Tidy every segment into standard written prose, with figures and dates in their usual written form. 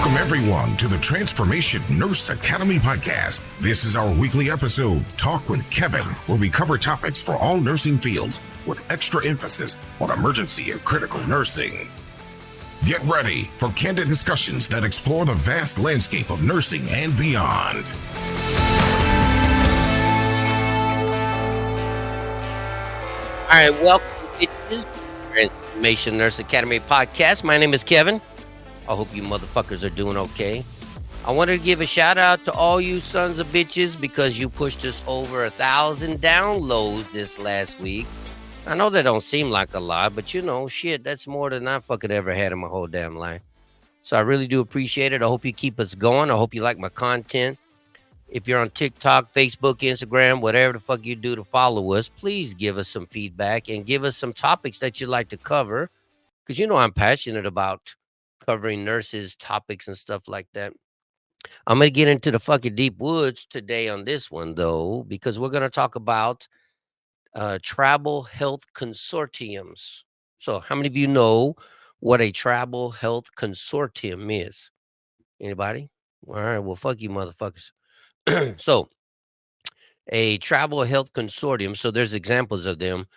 Welcome, everyone, to the Transformation Nurse Academy podcast. This is our weekly episode, Talk with Kevin, where we cover topics for all nursing fields with extra emphasis on emergency and critical nursing. Get ready for candid discussions that explore the vast landscape of nursing and beyond. All right, welcome bitches, to the Transformation Nurse Academy podcast. My name is Kevin. I hope you motherfuckers are doing okay. I wanted to give a shout out to all you sons of bitches because you pushed us over 1,000 downloads this last week. I know that don't seem like a lot, but you know, shit, that's more than I fucking ever had in my whole damn life. So I really do appreciate it. I hope you keep us going. I hope you like my content. If you're on TikTok, Facebook, Instagram, whatever the fuck you do to follow us, please give us some feedback and give us some topics that you'd like to cover. Because you know I'm passionate about covering nurses, topics, and stuff like that. I'm going to get into the fucking deep woods today on this one, though, because we're going to talk about tribal health consortiums. So how many of you know what a tribal health consortium is? Anybody? All right, well, fuck you motherfuckers. So a tribal health consortium, so there's examples of them.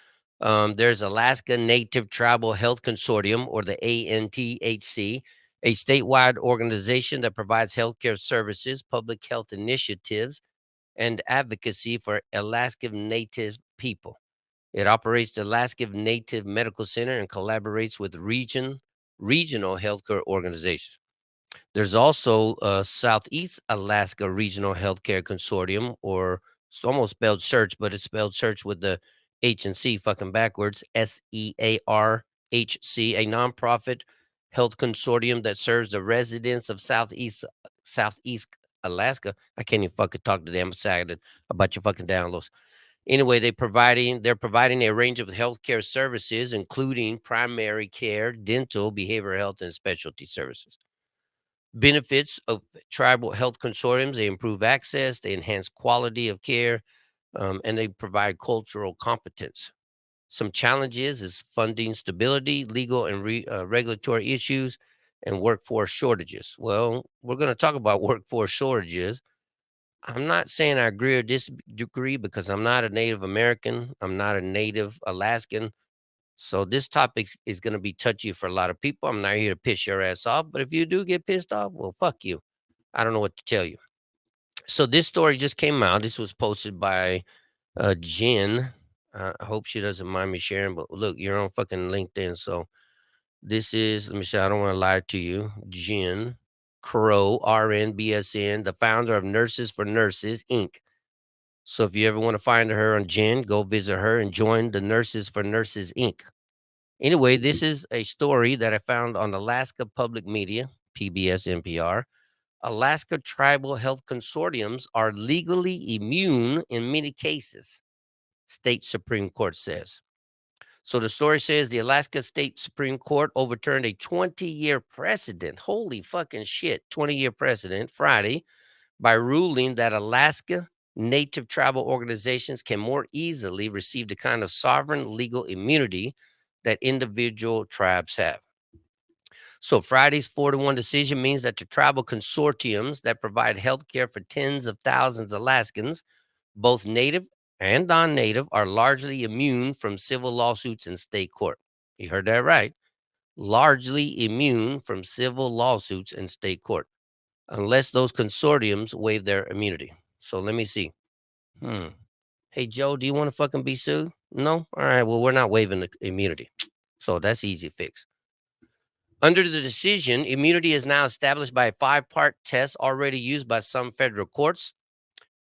There's Alaska Native Tribal Health Consortium, or the ANTHC, a statewide organization that provides healthcare services, public health initiatives, and advocacy for Alaska Native people. It operates the Alaska Native Medical Center and collaborates with regional healthcare organizations. There's also Southeast Alaska Regional Healthcare Consortium, or it's almost spelled search, but it's spelled search with the H and C fucking backwards. SEARHC, a nonprofit health consortium that serves the residents of Southeast Alaska. I can't even fucking talk to them. I'm excited about your fucking downloads. Anyway, they're providing a range of healthcare services, including primary care, dental, behavioral health, and specialty services. Benefits of tribal health consortiums: they improve access, they enhance quality of care, and they provide cultural competence. Some challenges is funding stability, legal and regulatory issues, and workforce shortages. Well, we're going to talk about workforce shortages. I'm not saying I agree or disagree because I'm not a Native American. I'm not a Native Alaskan. So this topic is going to be touchy for a lot of people. I'm not here to piss your ass off, but if you do get pissed off, well, fuck you. I don't know what to tell you. So this story just came out. This was posted by Jen. I hope she doesn't mind me sharing, but look, you're on fucking LinkedIn. So this is, let me see, I don't want to lie to you. Jen Crow, RNBSN, the founder of Nurses for Nurses, Inc. So if you ever want to find her on Jen, go visit her and join the Nurses for Nurses, Inc. Anyway, this is a story that I found on Alaska Public Media, PBS, NPR. Alaska tribal health consortiums are legally immune in many cases, state Supreme Court says. So the story says the Alaska State Supreme Court overturned a 20-year precedent. Holy fucking shit, 20-year precedent Friday by ruling that Alaska Native tribal organizations can more easily receive the kind of sovereign legal immunity that individual tribes have. So Friday's 4-1 decision means that the tribal consortiums that provide health care for tens of thousands of Alaskans, both native and non-native, are largely immune from civil lawsuits in state court. You heard that right. Largely immune from civil lawsuits in state court, unless those consortiums waive their immunity. So let me see. Hey, Joe, do you want to fucking be sued? No? All right, well, we're not waiving the immunity. So that's easy to fix. Under the decision, immunity is now established by a 5-part test already used by some federal courts.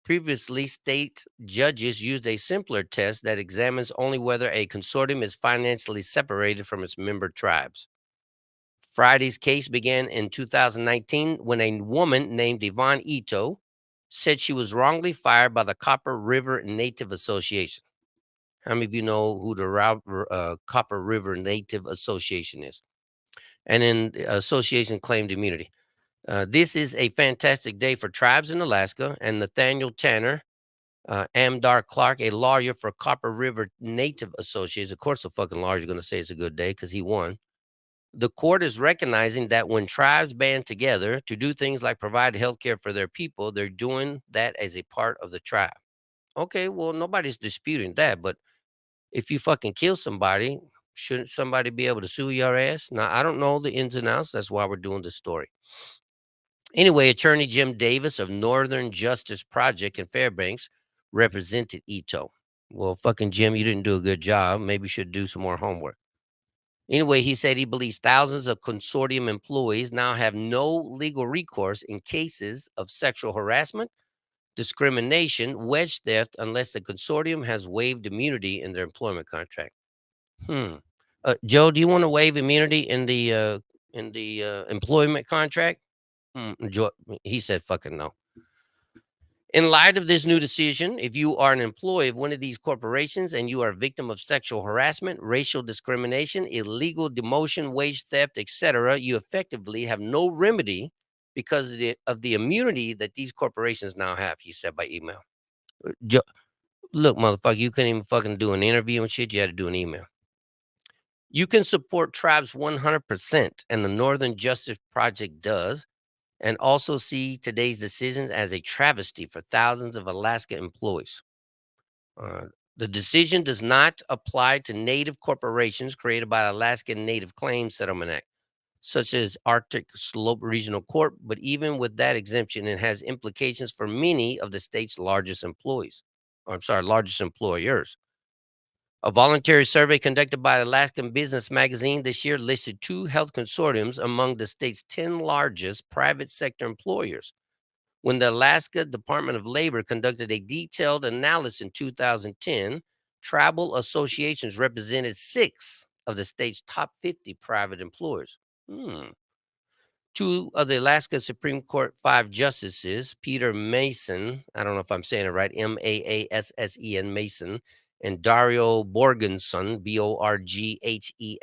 Previously, state judges used a simpler test that examines only whether a consortium is financially separated from its member tribes. Friday's case began in 2019 when a woman named Yvonne Ito said she was wrongly fired by the Copper River Native Association. How many of you know who the Copper River Native Association is? And then the association claimed immunity. This is a fantastic day for tribes in Alaska, and Nathaniel Tanner, Amdar Clark, a lawyer for Copper River Native Association. Of course, the fucking lawyer is going to say it's a good day because he won. The court is recognizing that when tribes band together to do things like provide health care for their people, they're doing that as a part of the tribe. Okay, well, nobody's disputing that, but if you fucking kill somebody, shouldn't somebody be able to sue your ass? Now, I don't know the ins and outs. That's why we're doing this story. Anyway, attorney Jim Davis of Northern Justice Project in Fairbanks represented Ito. Well, fucking Jim, you didn't do a good job. Maybe you should do some more homework. Anyway, he said he believes thousands of consortium employees now have no legal recourse in cases of sexual harassment, discrimination, wage theft, unless the consortium has waived immunity in their employment contract. Joe, do you want to waive immunity in the employment contract? Joe, he said, "Fucking no." In light of this new decision, if you are an employee of one of these corporations and you are a victim of sexual harassment, racial discrimination, illegal demotion, wage theft, etc., you effectively have no remedy because of the immunity that these corporations now have, he said by email. Look, motherfucker, you couldn't even fucking do an interview and shit. You had to do an email. You can support tribes 100%, and the Northern Justice Project does, and also see today's decisions as a travesty for thousands of Alaska employees. The decision does not apply to native corporations created by the Alaskan Native Claims Settlement Act, such as Arctic Slope Regional Corp, but even with that exemption, it has implications for many of the state's largest employees. Or, I'm sorry, largest employers. A voluntary survey conducted by Alaskan Business Magazine this year listed 2 health consortiums among the state's 10 largest private sector employers. When the Alaska Department of Labor conducted a detailed analysis in 2010, tribal associations represented 6 of the state's top 50 private employers. 2 of the Alaska Supreme Court 5 justices, Peter Mason, I don't know if I'm saying it right, Maassen, Mason, and Dario Borgenson, Borghesan,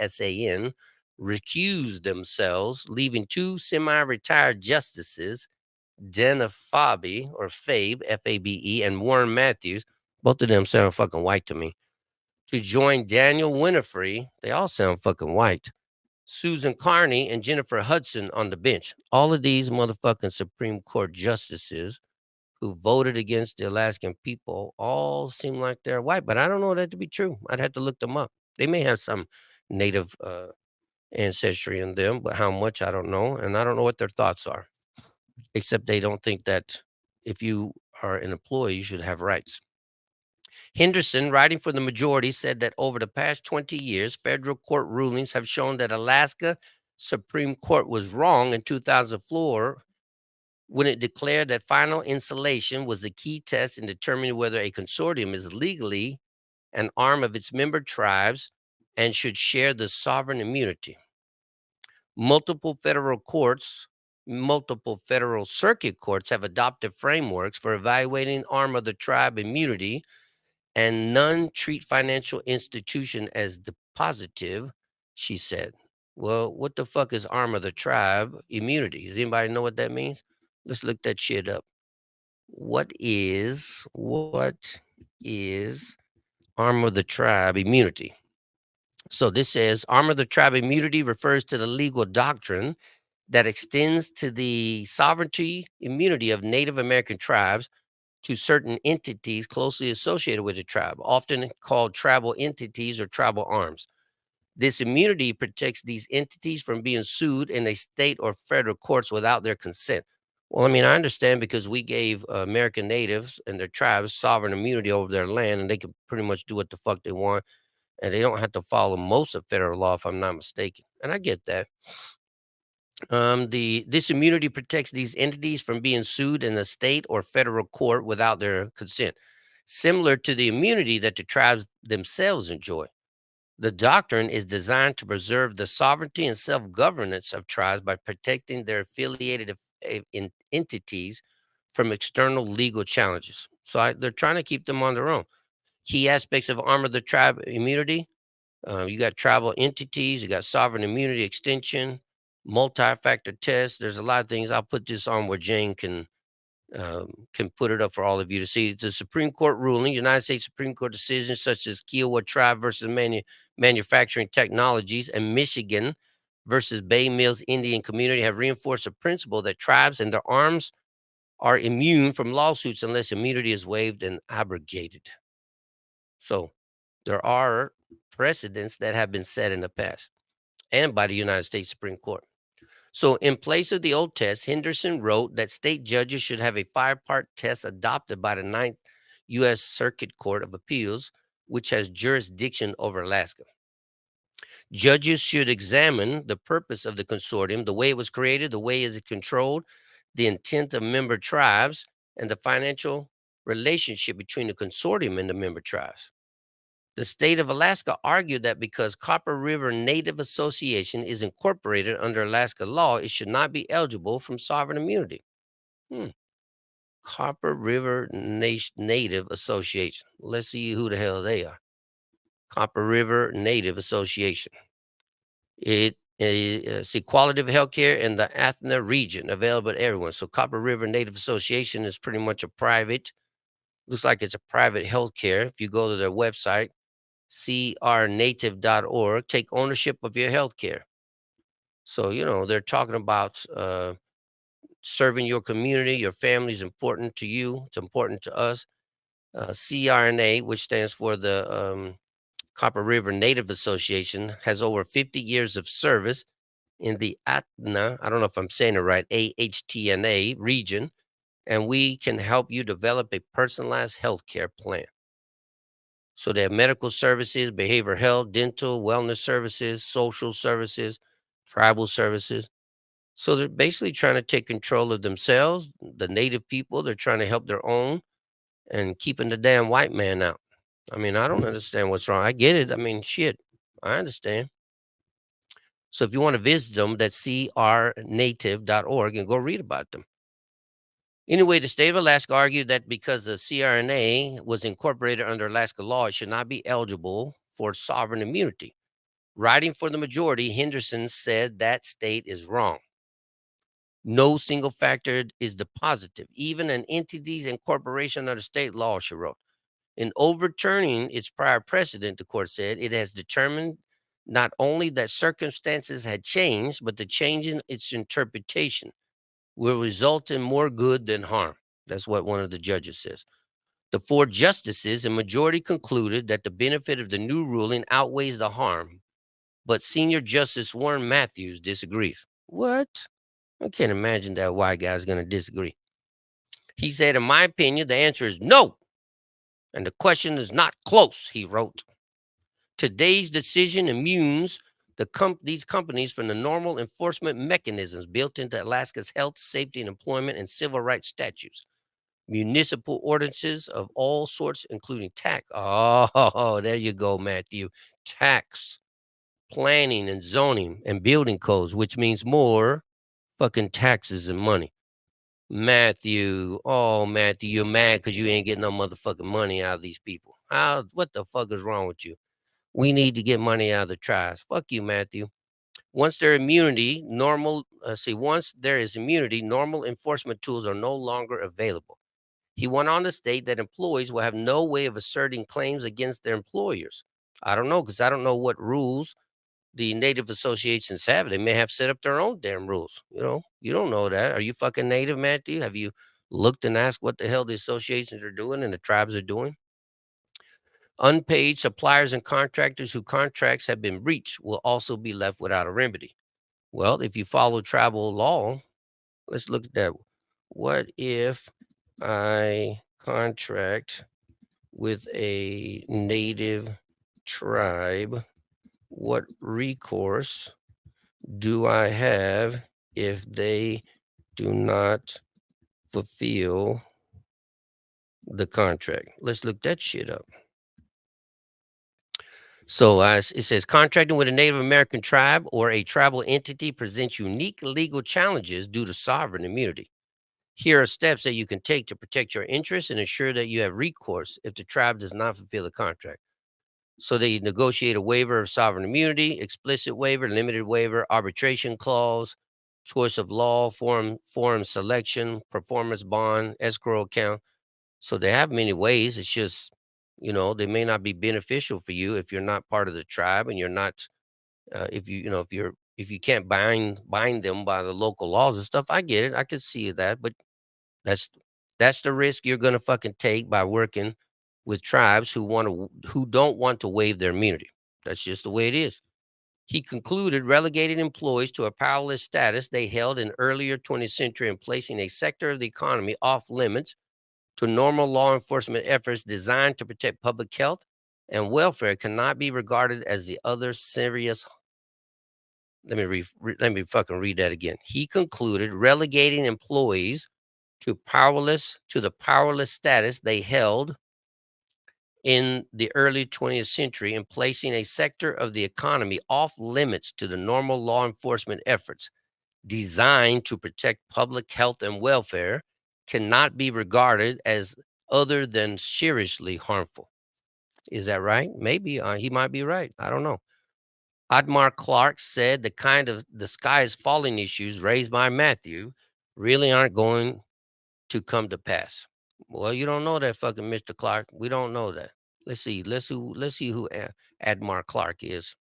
recused themselves, leaving 2 semi-retired justices, Dana Fabe, or Fabe, F-A-B-E, and Warren Matthews, both of them sound fucking white to me, to join Daniel Winifrey, they all sound fucking white, Susan Carney, and Jennifer Hudson on the bench. All of these motherfucking Supreme Court justices who voted against the Alaskan people all seem like they're white, but I don't know that to be true. I'd have to look them up. They may have some native ancestry in them, but how much, I don't know. And I don't know what their thoughts are, except they don't think that if you are an employee, you should have rights. Henderson, writing for the majority, said that over the past 20 years, federal court rulings have shown that Alaska Supreme Court was wrong in 2004 when it declared that final insulation was the key test in determining whether a consortium is legally an arm of its member tribes and should share the sovereign immunity. Multiple federal courts, multiple federal circuit courts have adopted frameworks for evaluating arm of the tribe immunity, and none treat financial institution as depositive, she said. Well, what the fuck is arm of the tribe immunity? Does anybody know what that means? Let's look that shit up. What is arm of the tribe immunity? So this says arm of the tribe immunity refers to the legal doctrine that extends to the sovereignty immunity of Native American tribes to certain entities closely associated with the tribe, often called tribal entities or tribal arms. This immunity protects these entities from being sued in a state or federal courts without their consent. Well, I mean, I understand because we gave American natives and their tribes sovereign immunity over their land, and they can pretty much do what the fuck they want, and they don't have to follow most of federal law, if I'm not mistaken. And I get that. This immunity protects these entities from being sued in the state or federal court without their consent, similar to the immunity that the tribes themselves enjoy. The doctrine is designed to preserve the sovereignty and self-governance of tribes by protecting their affiliated entities from external legal challenges. So they're trying to keep them on their own. Key aspects of arm of the tribe immunity: you got tribal entities, you got sovereign immunity extension, multi-factor test. There's a lot of things. I'll put this on where Jane can put it up for all of you to see. The Supreme Court ruling, United States Supreme Court decisions such as Kiowa Tribe versus Manufacturing Technologies and Michigan versus Bay Mills Indian community have reinforced the principle that tribes and their arms are immune from lawsuits unless immunity is waived and abrogated. So there are precedents that have been set in the past and by the United States Supreme Court. So, in place of the old test, Henderson wrote that state judges should have a 5-part test adopted by the Ninth U.S. Circuit Court of Appeals, which has jurisdiction over Alaska. Judges should examine the purpose of the consortium, the way it was created, the way it is controlled, the intent of member tribes, and the financial relationship between the consortium and the member tribes. The state of Alaska argued that because Copper River Native Association is incorporated under Alaska law, it should not be eligible from sovereign immunity. Copper River Native Association. Let's see who the hell they are. Copper River Native Association. It's equality of healthcare in the Athena region, available to everyone. So Copper River Native Association is pretty much a private, looks like it's a private healthcare. If you go to their website, crnative.org, take ownership of your health care. So, they're talking about serving your community, your family is important to you, it's important to us. CRNA, which stands for the Copper River Native Association, has over 50 years of service in the Atna, I don't know if I'm saying it right, AHTNA region, and we can help you develop a personalized health care plan. So they have medical services, behavioral health, dental, wellness services, social services, tribal services. So they're basically trying to take control of themselves, the native people. They're trying to help their own and keeping the damn white man out. I mean, I don't understand what's wrong. I get it. I mean, shit, I understand. So if you want to visit them, that's crnative.org and go read about them. Anyway, the state of Alaska argued that because the CRNA was incorporated under Alaska law, it should not be eligible for sovereign immunity. Writing for the majority, Henderson said that state is wrong. No single factor is the positive. Even an entity's incorporation under state law, she wrote. In overturning its prior precedent, the court said, it has determined not only that circumstances had changed, but the change in its interpretation will result in more good than harm. That's what one of the judges says. The 4 justices and majority concluded that the benefit of the new ruling outweighs the harm, but Senior Justice Warren Matthews disagrees. What? I can't imagine that white guy's going to disagree. He said, in my opinion, the answer is no, and the question is not close, he wrote. Today's decision immunes these companies from the normal enforcement mechanisms built into Alaska's health, safety, and employment and civil rights statutes. Municipal ordinances of all sorts, including tax. Oh, there you go, Matthew. Tax, planning, and zoning, and building codes, which means more fucking taxes and money. Matthew, you're mad because you ain't getting no motherfucking money out of these people. What the fuck is wrong with you? We need to get money out of the tribes. Fuck you, Matthew. Once there is immunity, normal enforcement tools are no longer available. He went on to state that employees will have no way of asserting claims against their employers. I don't know, because I don't know what rules the native associations have. They may have set up their own damn rules. You don't know that. Are you fucking native, Matthew? Have you looked and asked what the hell the associations are doing and the tribes are doing? Unpaid suppliers and contractors whose contracts have been breached will also be left without a remedy. Well, if you follow tribal law, let's look at that. What if I contract with a native tribe? What recourse do I have if they do not fulfill the contract? Let's look that shit up. So as it says, contracting with a Native American tribe or a tribal entity presents unique legal challenges due to sovereign immunity. Here are steps that you can take to protect your interests and ensure that you have recourse if the tribe does not fulfill the contract. So they negotiate a waiver of sovereign immunity, explicit waiver, limited waiver, arbitration clause, choice of law, forum selection, performance bond, escrow account. So they have many ways. It's just, they may not be beneficial for you if you're not part of the tribe and you're not, if you're if you can't bind them by the local laws and stuff, I get it. I could see that, but that's that's the risk you're gonna fucking take by working with tribes who don't want to waive their immunity. That's just the way it is. He concluded relegating employees to a powerless status they held in earlier 20th century and placing a sector of the economy off limits to normal law enforcement efforts designed to protect public health and welfare cannot be regarded as the other serious. Let me fucking read that again. He concluded relegating employees to the powerless status they held in the early 20th century and placing a sector of the economy off limits to the normal law enforcement efforts designed to protect public health and welfare cannot be regarded as other than seriously harmful. Is that right? Maybe he might be right. I don't know. Admar Clark said the kind of the sky is falling issues raised by Matthew really aren't going to come to pass. Well, you don't know that, fucking Mr. Clark. We don't know that. Let's see. Let's see who Admar Clark is.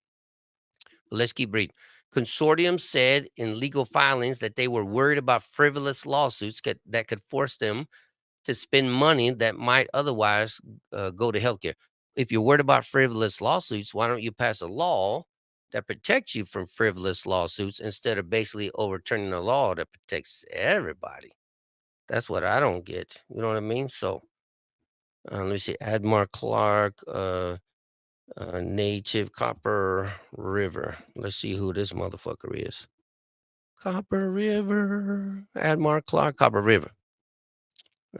Let's keep reading. Consortium said in legal filings that they were worried about frivolous lawsuits that could force them to spend money that might otherwise go to healthcare. If you're worried about frivolous lawsuits, why don't you pass a law that protects you from frivolous lawsuits instead of basically overturning a law that protects everybody? That's what I don't get. You know what I mean? So let me see. Admar Clark, native Copper River. Let's see who this motherfucker is. Copper River. Admar Clark, Copper River.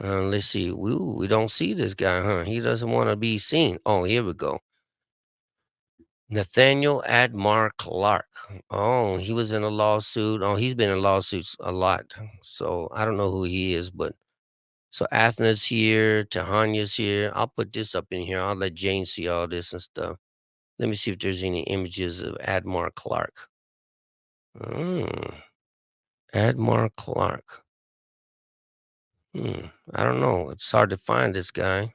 Let's see. We don't see this guy, huh? He doesn't want to be seen. Oh, here we go. Nathaniel Admar Clark. Oh, he was in a lawsuit. Oh, he's been in lawsuits a lot. So I don't know who he is, but so Athna's here, Tahanya's here. I'll put this up in here. I'll let Jane see all this and stuff. Let me see if there's any images of Admar Clark. Admar Clark. I don't know. It's hard to find this guy.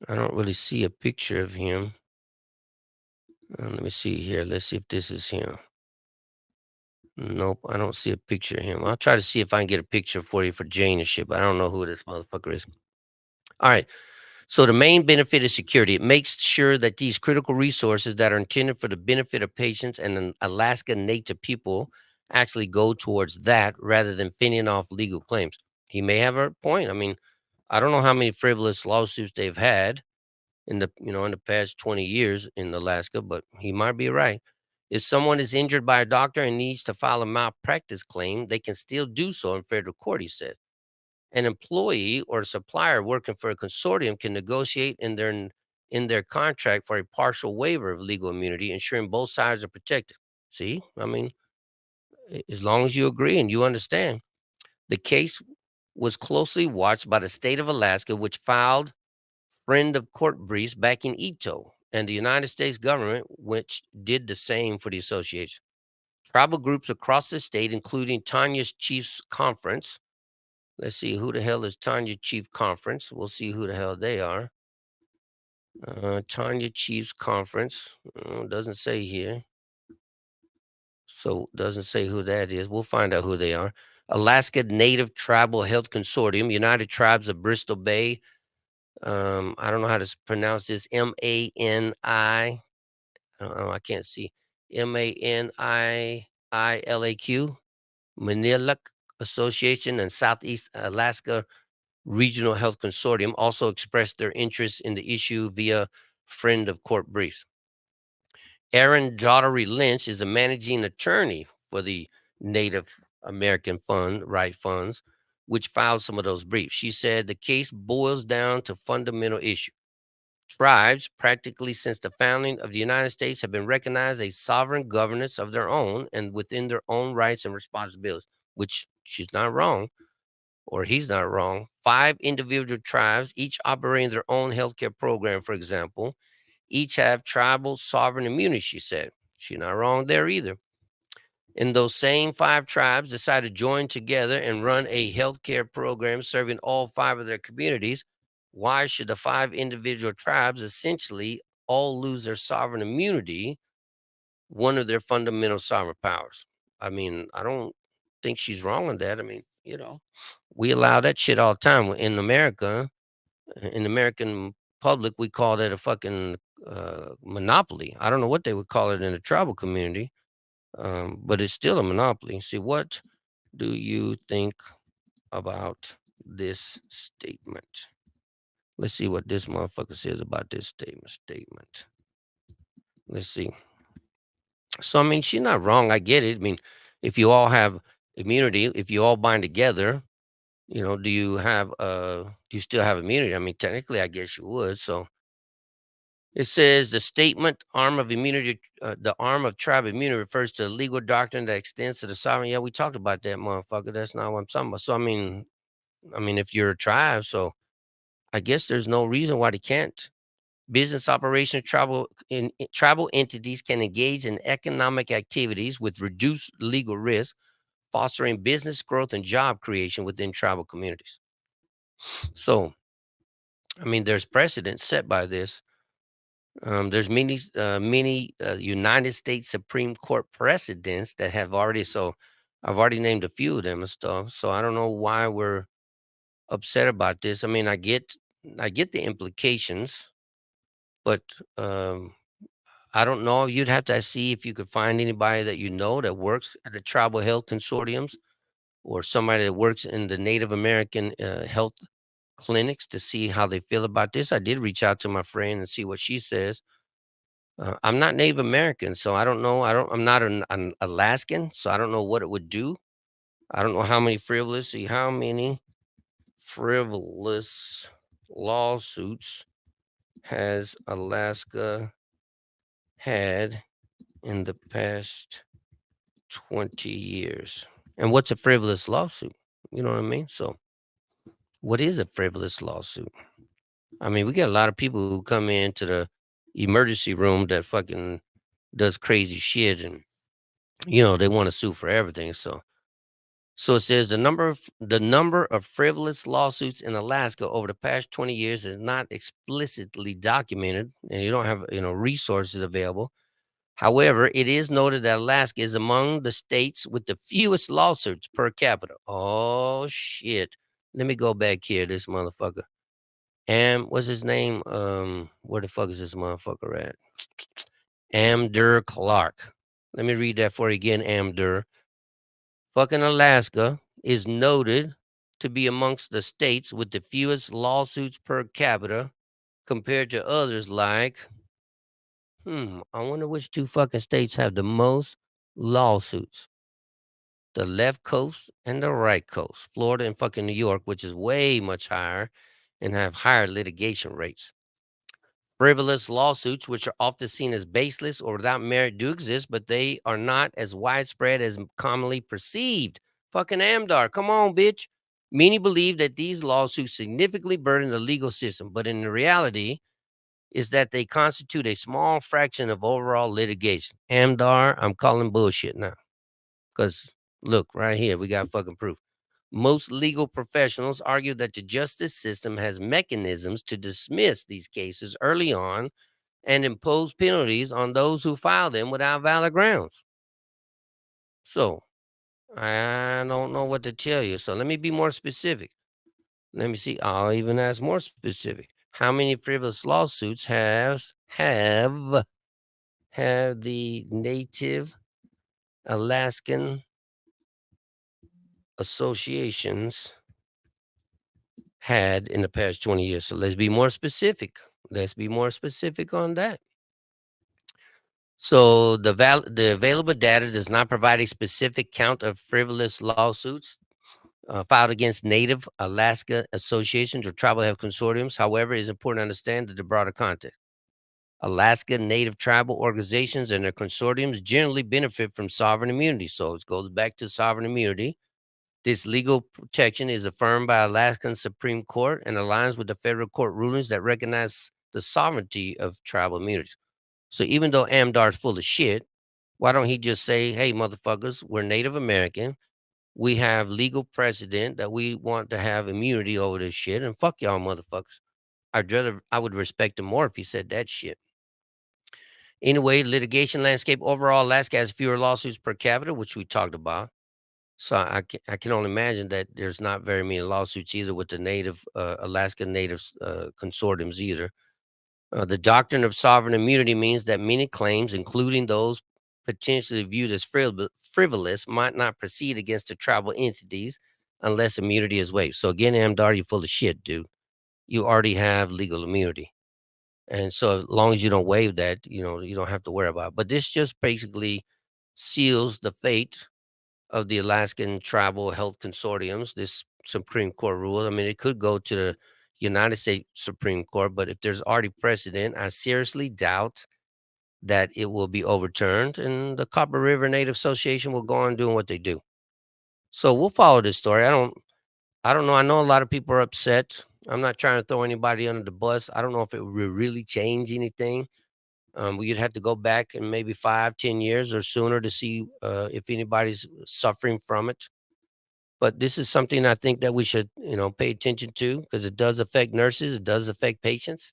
I don't really see a picture of him. Let me see here. Let's see if this is him. Nope, I don't see a picture of him. I'll try to see if I can get a picture for you for Jane and shit, but I don't know who this motherfucker is. All right. So the main benefit is security. It makes sure that these critical resources that are intended for the benefit of patients and an Alaska Native people actually go towards that rather than fending off legal claims. He may have a point. I mean, I don't know how many frivolous lawsuits they've had in the past 20 years in Alaska, but he might be right. If someone is injured by a doctor and needs to file a malpractice claim, they can still do so in federal court, he said. An employee or supplier working for a consortium can negotiate in their contract for a partial waiver of legal immunity, ensuring both sides are protected. See, I mean, as long as you agree and you understand. The case was closely watched by the state of Alaska, which filed friend of court briefs back in Ito, and the United States government, which did the same for the association. Tribal groups across the state, including Tanya's Chiefs Conference. Let's see, who the hell is Tanya Chief Conference? We'll see who the hell they are. Tanya Chiefs Conference. Doesn't say here. So doesn't say who that is. We'll find out who they are. Alaska Native Tribal Health Consortium, United Tribes of Bristol Bay. I don't know how to pronounce this. Mani. I don't know. I can't see. Manilaq. Manilaq Association and Southeast Alaska Regional Health Consortium also expressed their interest in the issue via friend of court briefs. Erin Daughtery Lynch is a managing attorney for the Native American Right Funds, which filed some of those briefs. She said the case boils down to fundamental issue. Tribes, practically since the founding of the United States, have been recognized as sovereign governance of their own and within their own rights and responsibilities, which she's not wrong, or he's not wrong. 5 individual tribes, each operating their own healthcare program, for example, each have tribal sovereign immunity, she said. She's not wrong there either. And those same 5 tribes decided to join together and run a healthcare program serving all 5 of their communities. Why should the 5 individual tribes essentially all lose their sovereign immunity one of their fundamental sovereign powers. I mean, I don't think she's wrong on that. I mean, we allow that shit all the time in America. In the American public, we call that a fucking monopoly. I don't know what they would call it in the tribal community, but it's still a monopoly. See, what do you think about this statement? Let's see what this motherfucker says about this statement. Let's see. So, I mean, she's not wrong. I get it. I mean, if you all have immunity, if you all bind together, do you still have immunity? I mean, technically, I guess you would. So it says the statement arm of immunity, the arm of tribe immunity refers to a legal doctrine that extends to the sovereign. Yeah, we talked about that, motherfucker. That's not what I'm talking about. So, I mean, if you're a tribe, so I guess there's no reason why they can't. Business operations, tribal entities can engage in economic activities with reduced legal risk, fostering business growth and job creation within tribal communities. So, I mean, there's precedent set by this. There's many United States Supreme Court precedents that have already. So, I've already named a few of them and stuff. So I don't know why we're upset about this. I mean, I get the implications, but I don't know. You'd have to see if you could find anybody that that works at the tribal health consortiums, or somebody that works in the Native American health clinics to see how they feel about this. I did reach out to my friend and see what she says. I'm not Native American, so I don't know. I'm not an Alaskan, so I don't know what it would do. I don't know how many frivolous lawsuits has Alaska had in the past 20 years. And what's a frivolous lawsuit? You know what I mean? So, what is a frivolous lawsuit? I mean, we got a lot of people who come into the emergency room that fucking does crazy shit, and they want to sue for everything. So it says the number of frivolous lawsuits in Alaska over the past 20 years is not explicitly documented, and you don't have resources available. However, it is noted that Alaska is among the states with the fewest lawsuits per capita. Oh shit. Let me go back here, this motherfucker. What's his name? Where the fuck is this motherfucker at? Amdur Clark. Let me read that for you again, Amdur. Fucking Alaska is noted to be amongst the states with the fewest lawsuits per capita compared to others like, I wonder which two fucking states have the most lawsuits. The left coast and the right coast. Florida and fucking New York, which is way much higher and have higher litigation rates. Frivolous lawsuits, which are often seen as baseless or without merit, do exist, but they are not as widespread as commonly perceived. Fucking Amdar, come on, bitch. Many believe that these lawsuits significantly burden the legal system, but in the reality is that they constitute a small fraction of overall litigation. Amdar, I'm calling bullshit now. Because look, right here, we got fucking proof. Most legal professionals argue that the justice system has mechanisms to dismiss these cases early on and impose penalties on those who file them without valid grounds. So, I don't know what to tell you. So, let me be more specific. Let me see. I'll even ask more specific. How many frivolous lawsuits have the Native Alaskan associations had in the past 20 years? So let's be more specific. Let's be more specific on that. So the available data does not provide a specific count of frivolous lawsuits filed against Native Alaska associations or tribal health consortiums. However, it is important to understand the broader context. Alaska Native tribal organizations and their consortiums generally benefit from sovereign immunity. So it goes back to sovereign immunity. This legal protection is affirmed by Alaskan Supreme Court and aligns with the federal court rulings that recognize the sovereignty of tribal immunities. So even though Amdar's full of shit, why don't he just say, hey, motherfuckers, we're Native American. We have legal precedent that we want to have immunity over this shit, and fuck y'all motherfuckers. I would respect him more if he said that shit. Anyway, litigation landscape overall, Alaska has fewer lawsuits per capita, which we talked about. So I can only imagine that there's not very many lawsuits either with the native Alaska Native consortiums either. The doctrine of sovereign immunity means that many claims, including those potentially viewed as frivolous, might not proceed against the tribal entities unless immunity is waived. So again, Amdar, you're full of shit, dude. You already have legal immunity. And so as long as you don't waive that, you don't have to worry about it. But this just basically seals the fate of the Alaskan Tribal Health Consortiums, this Supreme Court rule. I mean, it could go to the United States Supreme Court, but if there's already precedent, I seriously doubt that it will be overturned and the Copper River Native Association will go on doing what they do. So we'll follow this story. I don't know. I know a lot of people are upset. I'm not trying to throw anybody under the bus. I don't know if it will really change anything. We'd have to go back in maybe 5-10 years or sooner to see if anybody's suffering from it. But this is something I think that we should, pay attention to because it does affect nurses. It does affect patients.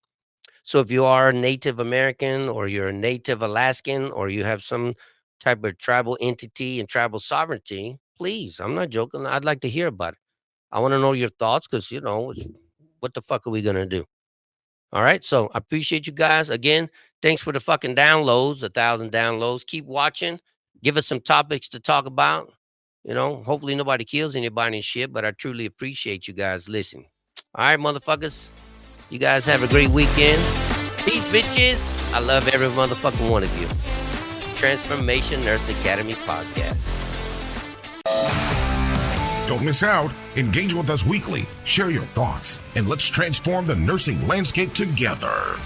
So if you are a Native American or you're a Native Alaskan or you have some type of tribal entity and tribal sovereignty, please, I'm not joking. I'd like to hear about it. I want to know your thoughts because, what the fuck are we going to do? All right. So I appreciate you guys. Again, thanks for the fucking downloads, 1,000 downloads. Keep watching. Give us some topics to talk about. Hopefully nobody kills anybody and shit, but I truly appreciate you guys listening. All right, motherfuckers. You guys have a great weekend. Peace, bitches. I love every motherfucking one of you. Transformation Nurse Academy Podcast. Don't miss out. Engage with us weekly. Share your thoughts, and let's transform the nursing landscape together.